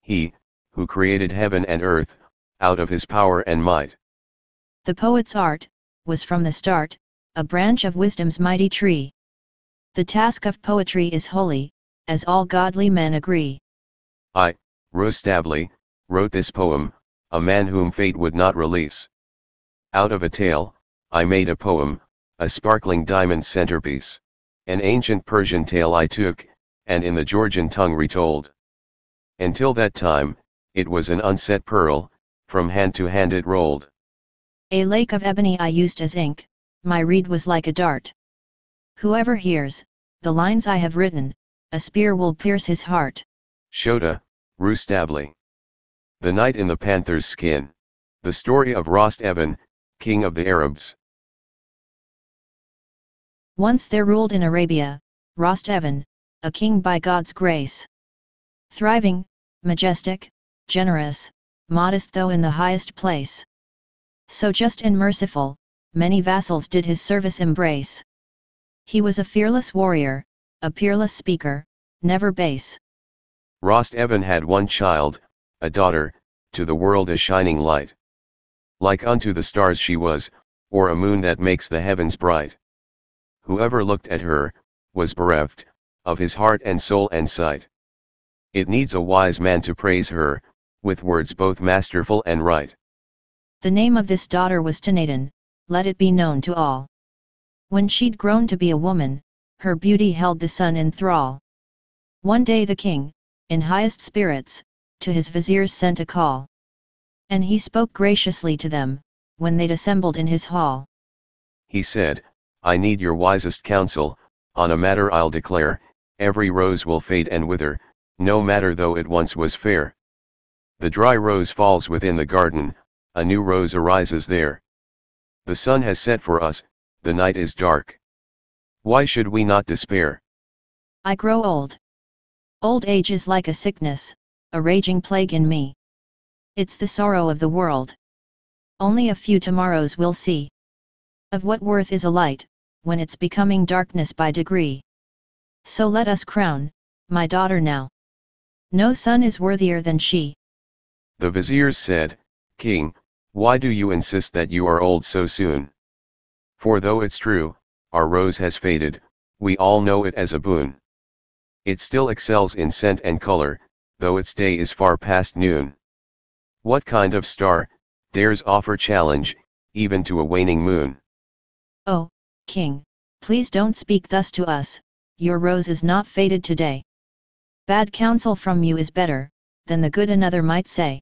He, who created heaven and earth, out of his power and might. The poet's art, was from the start, a branch of wisdom's mighty tree. The task of poetry is holy, as all godly men agree. I, Rustaveli, wrote this poem, a man whom fate would not release. Out of a tale, I made a poem, a sparkling diamond centerpiece. An ancient Persian tale I took, and in the Georgian tongue retold. Until that time, it was an unset pearl, from hand to hand it rolled. A lake of ebony I used as ink, my reed was like a dart. Whoever hears the lines I have written, a spear will pierce his heart. Shota, Rustaveli. The Knight in the Panther's Skin. The story of Rostevan, king of the Arabs. Once there ruled in Arabia, Rostevan, a king by God's grace. Thriving, majestic, generous, modest though in the highest place. So just and merciful, many vassals did his service embrace. He was a fearless warrior, a peerless speaker, never base. Rostevan had one child, a daughter, to the world a shining light. Like unto the stars she was, or a moon that makes the heavens bright. Whoever looked at her, was bereft, of his heart and soul and sight. It needs a wise man to praise her, with words both masterful and right. The name of this daughter was Tanaden, let it be known to all. When she'd grown to be a woman, her beauty held the sun in thrall. One day the king, in highest spirits, to his viziers sent a call. And he spoke graciously to them, when they'd assembled in his hall. He said, I need your wisest counsel, on a matter I'll declare, every rose will fade and wither, no matter though it once was fair. The dry rose falls within the garden, a new rose arises there. The sun has set for us, the night is dark. Why should we not despair? I grow old. Old age is like a sickness, a raging plague in me. It's the sorrow of the world. Only a few tomorrows we'll see. Of what worth is a light, when it's becoming darkness by degree? So let us crown, my daughter now. No son is worthier than she. The viziers said, King, why do you insist that you are old so soon? For though it's true, our rose has faded, we all know it as a boon. It still excels in scent and color, though its day is far past noon. What kind of star dares offer challenge, even to a waning moon? Oh, King, please don't speak thus to us, your rose is not faded today. Bad counsel from you is better, than the good another might say.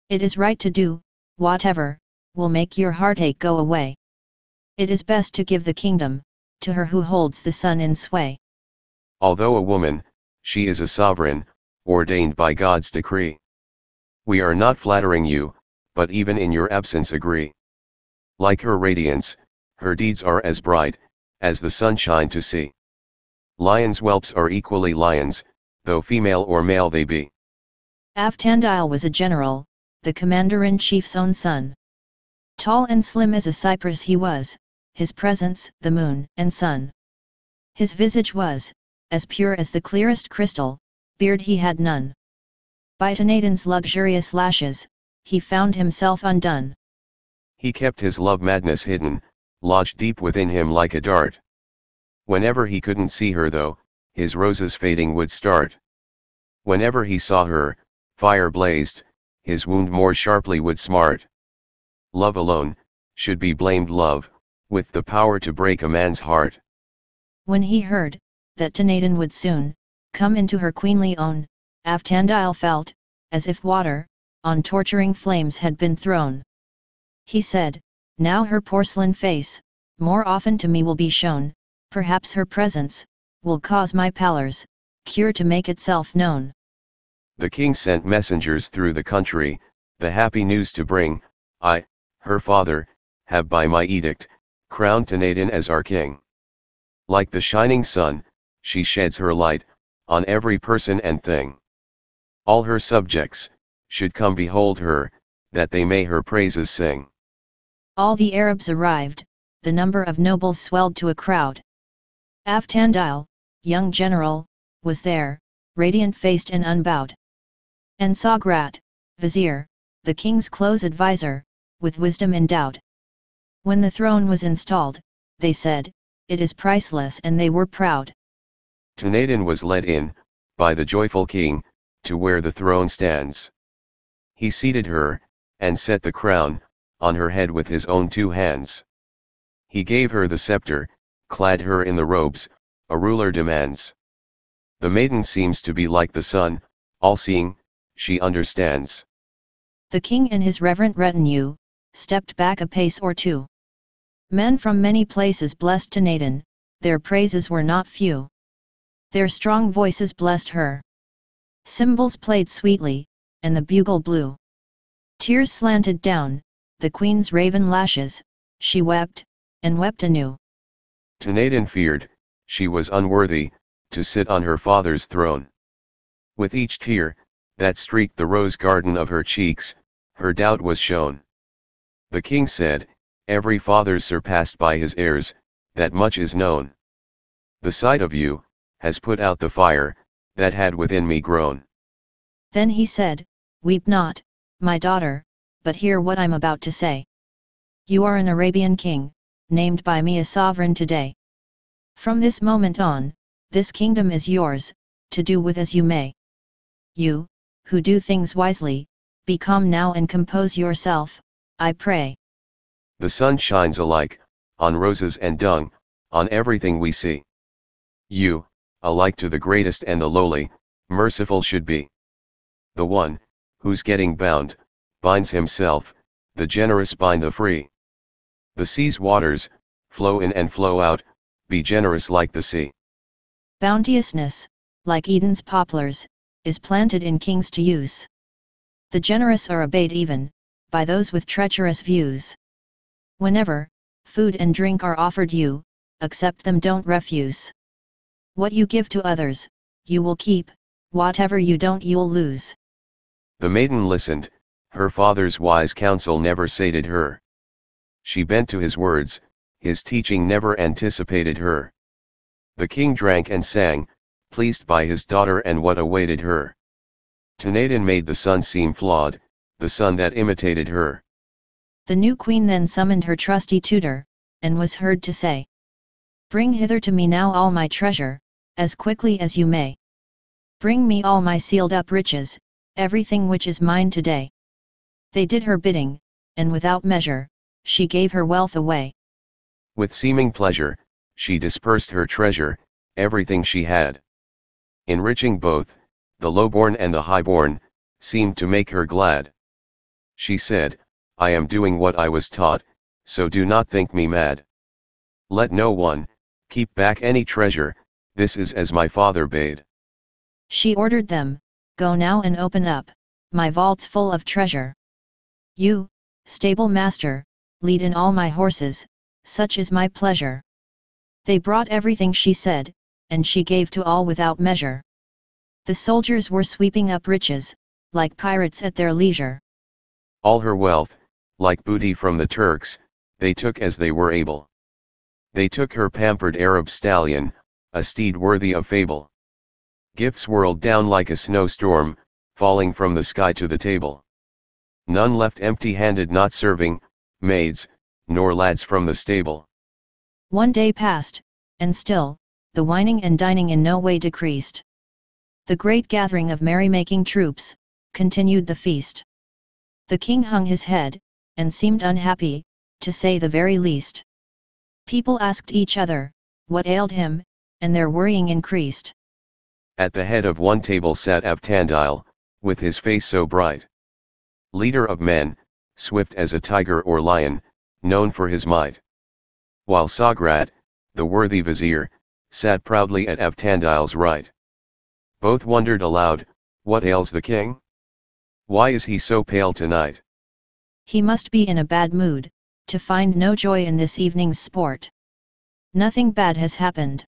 It is right to do, whatever, will make your heartache go away. It is best to give the kingdom, to her who holds the sun in sway. Although a woman, she is a sovereign, ordained by God's decree. We are not flattering you, but even in your absence agree. Like her radiance, her deeds are as bright, as the sunshine to see. Lions' whelps are equally lions, though female or male they be. Avtandile was a general, the commander-in-chief's own son. Tall and slim as a cypress he was, his presence the moon and sun. His visage was, as pure as the clearest crystal, beard he had none. By Tanaden's luxurious lashes, he found himself undone. He kept his love madness hidden, lodged deep within him like a dart. Whenever he couldn't see her though, his roses fading would start. Whenever he saw her, fire blazed, his wound more sharply would smart. Love alone, should be blamed love, with the power to break a man's heart. When he heard, that Tanaden would soon, come into her queenly own, Avtandile felt, as if water, on torturing flames had been thrown. He said, now her porcelain face, more often to me will be shown, perhaps her presence, will cause my pallor's cure to make itself known. The king sent messengers through the country, the happy news to bring, I, her father, have by my edict, crowned Tanaden as our king. Like the shining sun, she sheds her light, on every person and thing. All her subjects, should come behold her, that they may her praises sing. All the Arabs arrived, the number of nobles swelled to a crowd. Avtandile, young general, was there, radiant-faced and unbowed. And Sograt, vizier, the king's close advisor, with wisdom endowed. When the throne was installed, they said, "It is priceless," and they were proud. Tunadin was led in, by the joyful king, to where the throne stands. He seated her, and set the crown, on her head with his own 2 hands. He gave her the scepter, clad her in the robes, a ruler demands. The maiden seems to be like the sun, all-seeing, she understands. The king and his reverent retinue, stepped back a pace or 2. Men from many places blessed Tunadin, their praises were not few. Their strong voices blessed her. Cymbals played sweetly, and the bugle blew. Tears slanted down, the queen's raven lashes, she wept, and wept anew. Tunadin feared, she was unworthy, to sit on her father's throne. With each tear, that streaked the rose garden of her cheeks, her doubt was shown. The king said, "Every father's surpassed by his heirs, that much is known. The sight of you, has put out the fire, that had within me grown." Then he said, "Weep not, my daughter, but hear what I'm about to say. You are an Arabian king, named by me a sovereign today. From this moment on, this kingdom is yours, to do with as you may. You, who do things wisely, be calm now and compose yourself, I pray. The sun shines alike, on roses and dung, on everything we see. You, alike to the greatest and the lowly, merciful should be. The one, who's getting bound, binds himself, the generous bind the free. The sea's waters, flow in and flow out, be generous like the sea. Bounteousness, like Eden's poplars, is planted in kings to use. The generous are obeyed even, by those with treacherous views. Whenever, food and drink are offered you, accept them, don't refuse. What you give to others, you will keep, whatever you don't you'll lose." The maiden listened, her father's wise counsel never sated her. She bent to his words, his teaching never anticipated her. The king drank and sang, pleased by his daughter and what awaited her. Tunadin made the sun seem flawed, the sun that imitated her. The new queen then summoned her trusty tutor, and was heard to say, "Bring hither to me now all my treasure, as quickly as you may. Bring me all my sealed up riches, everything which is mine today." They did her bidding, and without measure, she gave her wealth away. With seeming pleasure, she dispersed her treasure, everything she had. Enriching both, the lowborn and the highborn, seemed to make her glad. She said, "I am doing what I was taught, so do not think me mad. Let no one, keep back any treasure, this is as my father bade." She ordered them, "Go now and open up, my vaults full of treasure. You, stable master, lead in all my horses, such is my pleasure." They brought everything she said, and she gave to all without measure. The soldiers were sweeping up riches, like pirates at their leisure. All her wealth, like booty from the Turks, they took as they were able. They took her pampered Arab stallion, a steed worthy of fable. Gifts whirled down like a snowstorm, falling from the sky to the table. None left empty-handed, not serving, maids, nor lads from the stable. One day passed, and still, the wining and dining in no way decreased. The great gathering of merrymaking troops, continued the feast. The king hung his head, and seemed unhappy, to say the very least. People asked each other, what ailed him, and their worrying increased. At the head of one table sat Avtandile, with his face so bright. Leader of men, swift as a tiger or lion, known for his might. While Sograt, the worthy vizier, sat proudly at Avtandile's right. Both wondered aloud, what ails the king? Why is he so pale tonight? He must be in a bad mood, to find no joy in this evening's sport. Nothing bad has happened.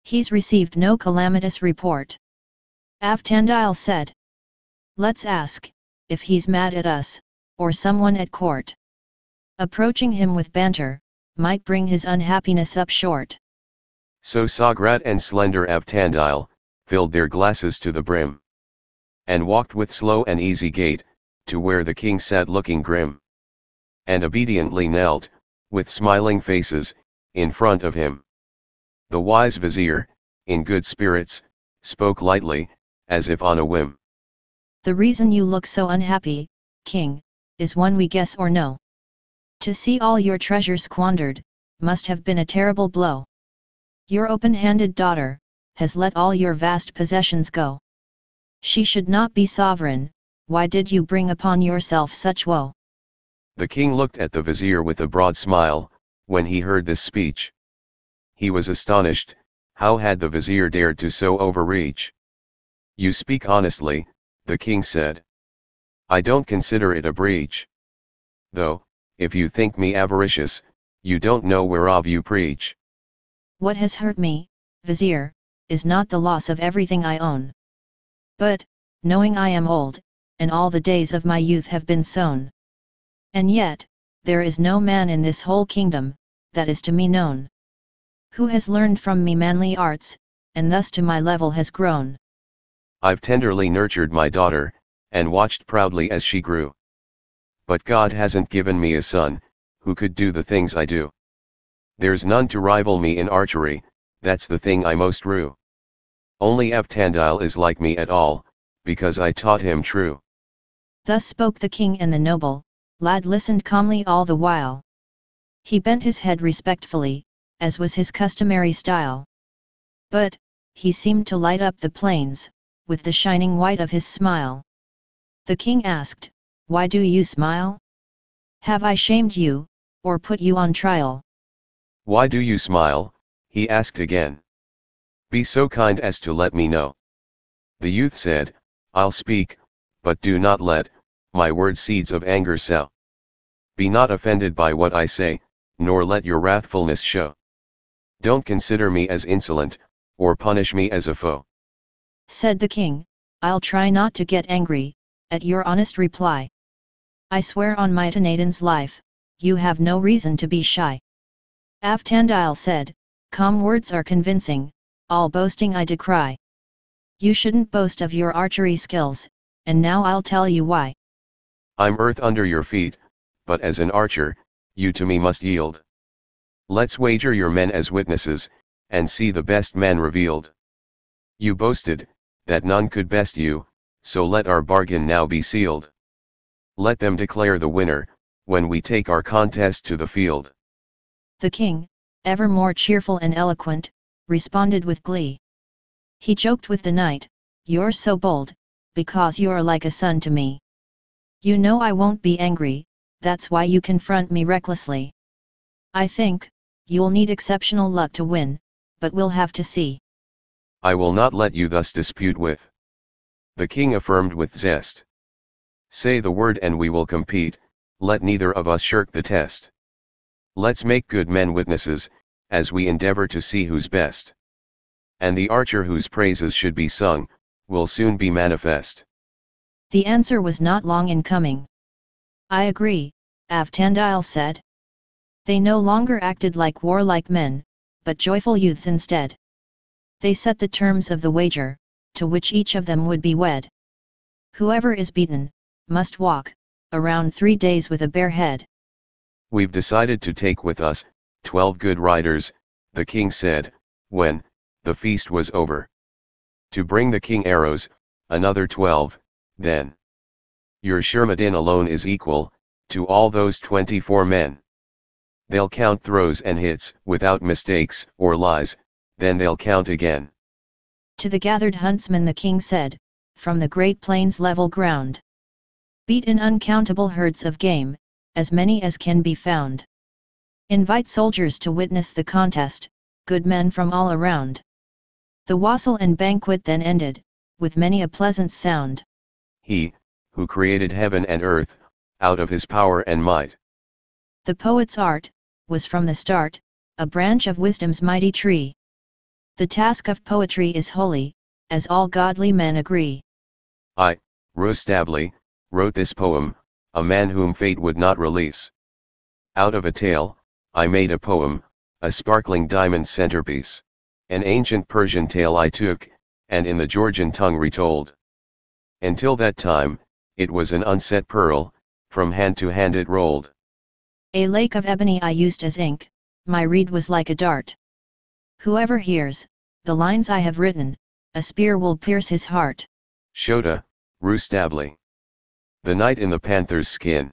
He's received no calamitous report. Avtandile said. Let's ask, if he's mad at us, or someone at court. Approaching him with banter, might bring his unhappiness up short. So Sograt and slender Avtandile, filled their glasses to the brim. and walked with slow and easy gait, to where the king sat looking grim, and obediently knelt, with smiling faces, in front of him. The wise vizier, in good spirits, spoke lightly, as if on a whim. The reason you look so unhappy, king, is one we guess or know. To see all your treasures squandered, must have been a terrible blow. Your open-handed daughter, has let all your vast possessions go. She should not be sovereign, why did you bring upon yourself such woe? The king looked at the vizier with a broad smile, when he heard this speech. He was astonished, how had the vizier dared to so overreach? You speak honestly, the king said. I don't consider it a breach. Though, if you think me avaricious, you don't know whereof you preach. What has hurt me, vizier, is not the loss of everything I own. But, knowing I am old, and all the days of my youth have been sown. And yet, there is no man in this whole kingdom, that is to me known, who has learned from me manly arts, and thus to my level has grown. I've tenderly nurtured my daughter, and watched proudly as she grew. But God hasn't given me a son, who could do the things I do. There's none to rival me in archery, that's the thing I most rue. Only Avtandile is like me at all, because I taught him true. Thus spoke the king, and the noble lad listened calmly all the while. He bent his head respectfully, as was his customary style. But, he seemed to light up the plains, with the shining white of his smile. The king asked, why do you smile? Have I shamed you, or put you on trial? Why do you smile? He asked again. Be so kind as to let me know. The youth said, I'll speak, but do not let my words seeds of anger sow. Be not offended by what I say, nor let your wrathfulness show. Don't consider me as insolent, or punish me as a foe. Said the king, I'll try not to get angry, at your honest reply. I swear on my Tanadan's life, you have no reason to be shy. Avtandile said, calm words are convincing, all boasting I decry. You shouldn't boast of your archery skills, and now I'll tell you why. I'm earth under your feet, but as an archer, you to me must yield. Let's wager your men as witnesses, and see the best man revealed. You boasted, that none could best you, so let our bargain now be sealed. Let them declare the winner, when we take our contest to the field. The king, ever more cheerful and eloquent, responded with glee. He joked with the knight, you're so bold, because you're like a son to me. You know I won't be angry, that's why you confront me recklessly. I think, you'll need exceptional luck to win, but we'll have to see. I will not let you thus dispute with. The king affirmed with zest. Say the word and we will compete, let neither of us shirk the test. Let's make good men witnesses, as we endeavor to see who's best. And the archer whose praises should be sung, will soon be manifest. The answer was not long in coming. I agree, Avtandile said. They no longer acted like warlike men, but joyful youths instead. They set the terms of the wager, to which each of them would be wed. Whoever is beaten, must walk around 3 days with a bare head. We've decided to take with us 12 good riders, the king said, when the feast was over. To bring the king arrows, another 12, then. Your Shermadin alone is equal to all those 24 men. They'll count throws and hits without mistakes or lies, then they'll count again. To the gathered huntsmen the king said, from the great plains level ground. Beat in uncountable herds of game, as many as can be found. Invite soldiers to witness the contest, good men from all around. The wassail and banquet then ended, with many a pleasant sound. He, who created heaven and earth, out of his power and might. The poet's art, was from the start, a branch of wisdom's mighty tree. The task of poetry is holy, as all godly men agree. I, Rustaveli, wrote this poem, a man whom fate would not release. Out of a tale, I made a poem, a sparkling diamond centerpiece. An ancient Persian tale I took, and in the Georgian tongue retold. Until that time, it was an unset pearl, from hand to hand it rolled. A lake of ebony I used as ink, my reed was like a dart. Whoever hears the lines I have written, a spear will pierce his heart. Shota, Rustaveli. The knight in the panther's skin.